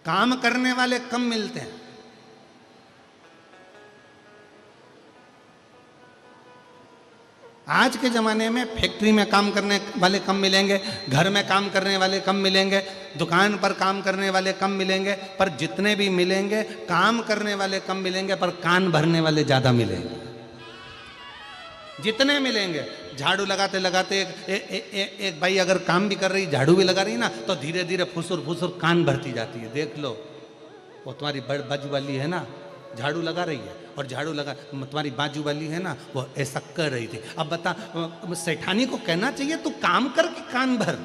काम करने वाले कम मिलते हैं। आज के ज़माने में फैक्ट्री में काम करने वाले कम मिलेंगे, घर में काम करने वाले कम मिलेंगे, दुकान पर काम करने वाले कम मिलेंगे, पर जितने भी मिलेंगे काम करने वाले कम मिलेंगे, पर कान भरने वाले ज़्यादा मिलेंगे। जितने मिलेंगे, झाड़ू लगाते लगाते एक भाई अगर काम भी कर रही, झाड़ू भी लगा रही ना, तो धीरे धीरे फुसुर फुसुर कान भरती जाती है। देख लो, वो तुम्हारी बाजू वाली है ना, झाड़ू लगा रही है, और झाड़ू लगा तुम्हारी बाजू वाली है ना, वो ऐसा कर रही थी। अब बता, सेठानी को कहना चाहिए तू काम कर कि कान भर।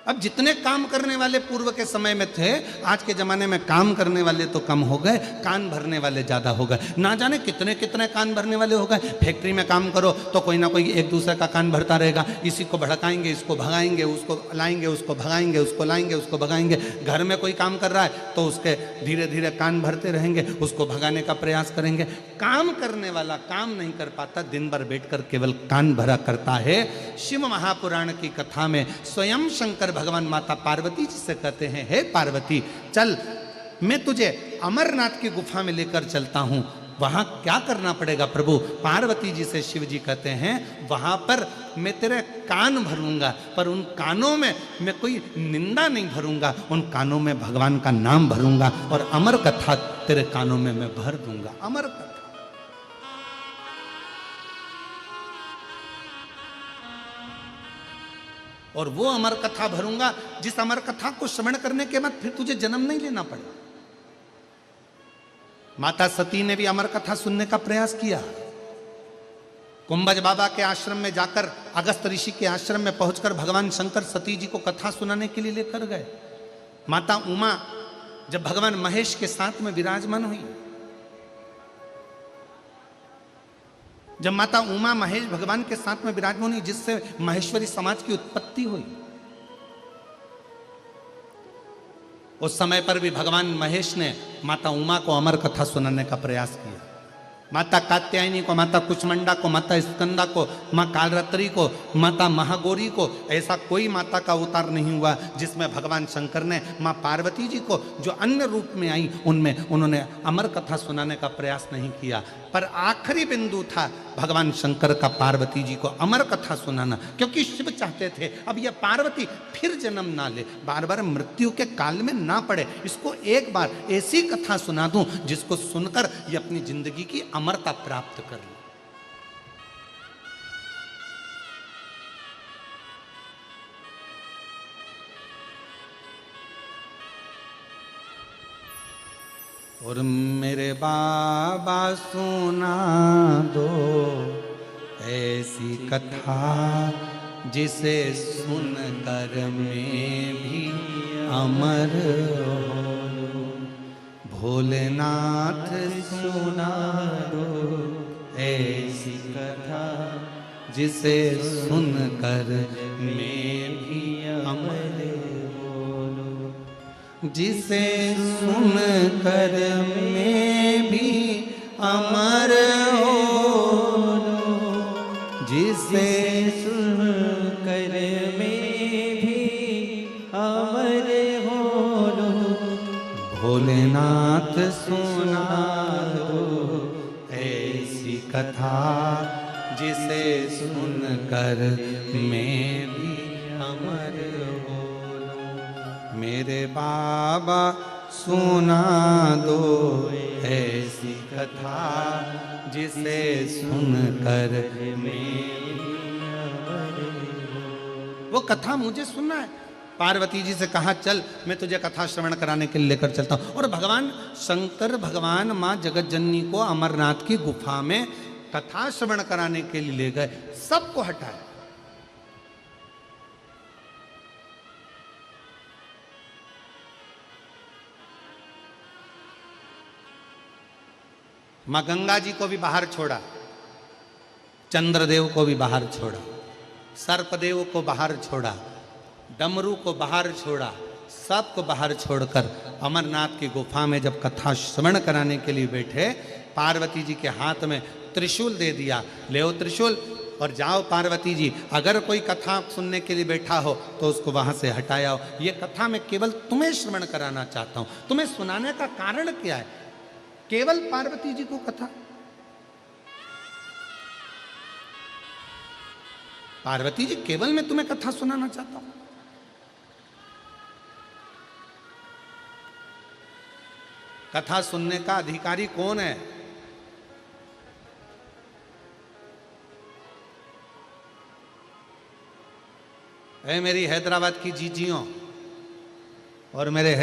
अब जितने काम करने वाले पूर्व के समय में थे, आज के जमाने में काम करने वाले तो कम हो गए, कान भरने वाले ज्यादा हो गए। ना जाने कितने कितने कान भरने वाले हो गए। फैक्ट्री में काम करो तो कोई ना कोई एक दूसरे का कान भरता रहेगा, इसी को भड़काएंगे, इसको भगाएंगे, उसको लाएंगे, उसको भगाएंगे, उसको लाएंगे, उसको भगाएंगे। घर में कोई काम कर रहा है तो उसके धीरे धीरे कान भरते रहेंगे, उसको भगाने का प्रयास करेंगे। काम करने वाला काम नहीं कर पाता, दिन भर बैठकर केवल कान भरा करता है। शिव महापुराण की कथा में स्वयं शंकर भगवान माता पार्वती जी से कहते हैं, हे पार्वती, चल मैं तुझे अमरनाथ की गुफा में लेकर चलता हूं। वहां क्या करना पड़ेगा प्रभु? पार्वती जी से शिव जी कहते हैं, वहां पर मैं तेरे कान भरूंगा, पर उन कानों में मैं कोई निंदा नहीं भरूंगा, उन कानों में भगवान का नाम भरूंगा, और अमर कथा तेरे कानों में मैं भर दूंगा। अमर कथा, और वो अमर कथा भरूंगा जिस अमर कथा को श्रवण करने के बाद फिर तुझे जन्म नहीं लेना पड़ेगा। माता सती ने भी अमर कथा सुनने का प्रयास किया। कुंभज बाबा के आश्रम में जाकर, अगस्त ऋषि के आश्रम में पहुंचकर भगवान शंकर सती जी को कथा सुनाने के लिए लेकर गए। माता उमा जब भगवान महेश के साथ में विराजमान हुई, जब माता उमा महेश भगवान के साथ में विराजमान हुई, जिससे महेश्वरी समाज की उत्पत्ति हुई, उस समय पर भी भगवान महेश ने माता उमा को अमर कथा सुनाने का प्रयास किया। माता कात्यायनी को, माता कुचमंडा को, माता स्कंदा को, माँ कालरात्रि को, माता महागौरी को, ऐसा कोई माता का अवतार नहीं हुआ जिसमें भगवान शंकर ने माँ पार्वती जी को जो अन्य रूप में आई उनमें उन्होंने अमर कथा सुनाने का प्रयास नहीं किया। पर आखिरी बिंदु था भगवान शंकर का पार्वती जी को अमर कथा सुनाना, क्योंकि शिव चाहते थे अब यह पार्वती फिर जन्म ना ले, बार बार मृत्यु के काल में ना पड़े, इसको एक बार ऐसी कथा सुना दूं जिसको सुनकर ये अपनी जिंदगी की अमरता प्राप्त कर ले। और मेरे बाबा सुना दो ऐसी कथा जिसे सुनकर मैं भी अमर हो। भोलेनाथ सुना दो ऐसी कथा जिसे सुनकर मैं भी अमर हो। जिसे सुनकर मैं भी अमर हो, जिसे सुनकर मैं भी अमर हो। भोलेनाथ सुना दो ऐसी कथा जिसे सुनकर मैं भी अमर हो। मेरे बाबा सुना दो ऐसी कथा जिसे सुनकर मैं भी अमर हो। वो कथा मुझे सुनना है। पार्वती जी से कहा, चल मैं तुझे कथा श्रवण कराने के लिए लेकर चलता हूं। और भगवान शंकर भगवान माँ जगत जननी को अमरनाथ की गुफा में कथा श्रवण कराने के लिए ले गए। सबको हटाया, मां गंगा जी को भी बाहर छोड़ा, चंद्रदेव को भी बाहर छोड़ा, सर्पदेव को बाहर छोड़ा, डमरू को बाहर छोड़ा, सबको बाहर छोड़कर अमरनाथ की गुफा में जब कथा श्रवण कराने के लिए बैठे, पार्वती जी के हाथ में त्रिशूल दे दिया। ले त्रिशूल, और जाओ पार्वती जी, अगर कोई कथा सुनने के लिए बैठा हो तो उसको वहां से हटाया हो। ये कथा मैं केवल तुम्हें श्रवण कराना चाहता हूं। तुम्हें सुनाने का कारण क्या है? केवल पार्वती जी को कथा। पार्वती जी, केवल मैं तुम्हें कथा सुनाना चाहता हूं। कथा सुनने का अधिकारी कौन है? मेरी हैदराबाद की जीजियों और मेरे